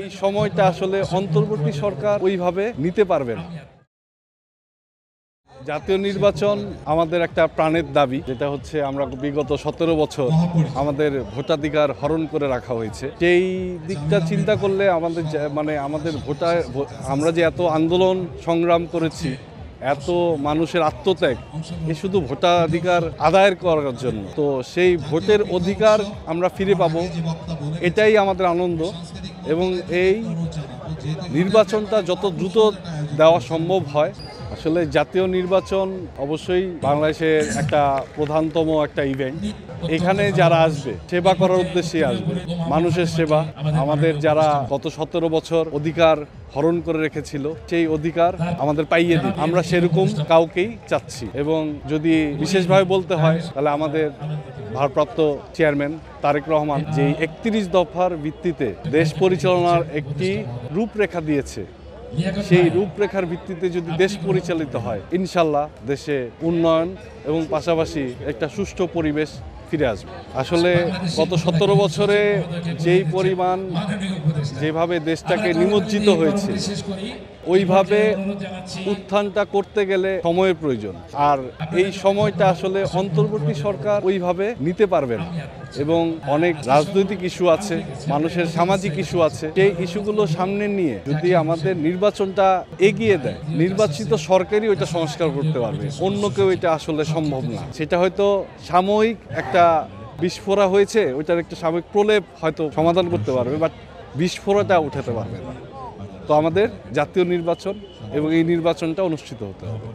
এই সময়টা আসলে অন্তর্বর্তী সরকার ওইভাবে নিতে পারবে না। জাতীয় নির্বাচন আমাদের একটা প্রাণের দাবি, যেটা হচ্ছে আমরা বিগত 17 বছর আমাদের ভোটাধিকার হরণ করে রাখা হয়েছে। সেই দিকটা চিন্তা করলে আমাদের আমরা যে এত আন্দোলন সংগ্রাম করেছি, এত মানুষের আত্মত্যাগ, এ শুধু ভোটাধিকার আদায়ের করার জন্য। তো সেই ভোটের অধিকার আমরা ফিরে পাবো, এটাই আমাদের আনন্দ। এবং এই নির্বাচনটা যত দ্রুত দেওয়া সম্ভব হয়। আসলে জাতীয় নির্বাচন অবশ্যই বাংলাদেশের একটা প্রধানতম একটা ইভেন্ট। এখানে যারা আসবে সেবা করার উদ্দেশ্যে আসবে, মানুষের সেবা। আমাদের যারা গত 17 বছর অধিকার হরণ করে রেখেছিল, সেই অধিকার আমাদের পাইয়ে দিই, আমরা সেরকম কাউকেই চাচ্ছি। এবং যদি বিশেষভাবে বলতে হয়, তাহলে আমাদের ভারপ্রাপ্ত চেয়ারম্যান তারেক রহমান যে 31 দফার ভিত্তিতে দেশ পরিচালনার একটি রূপরেখা দিয়েছে, সেই রূপরেখার ভিত্তিতে যদি দেশ পরিচালিত হয়, ইনশাল্লাহ দেশে উন্নয়ন এবং পাশাপাশি একটা সুষ্ঠু পরিবেশ ফিরে আসবে। আসলে গত 17 বছরে যেই পরিমাণ যেভাবে দেশটাকে নিমজ্জিত হয়েছে, ওইভাবে উত্থানটা করতে গেলে সময়ের প্রয়োজন। আর এই সময়টা আসলে অন্তর্বর্তী সরকার ওইভাবে নিতে পারবে না। এবং অনেক রাজনৈতিক ইস্যু আছে, মানুষের সামাজিক ইস্যু আছে। সেই ইস্যুগুলো সামনে নিয়ে যদি আমাদের নির্বাচনটা এগিয়ে দেয়, নির্বাচিত সরকারই ওইটা সংস্কার করতে পারবে, অন্য কেউ এটা আসলে সম্ভব না। সেটা হয়তো সাময়িক একটা বিস্ফোরা হয়েছে, ওইটার একটা সাময়িক প্রলেপ হয়তো সমাধান করতে পারবে, বাট বিস্ফোরণটা উঠাতে পারবে না। তো আমাদের জাতীয় নির্বাচন এবং এই নির্বাচনটা অনুষ্ঠিত হতে হবে।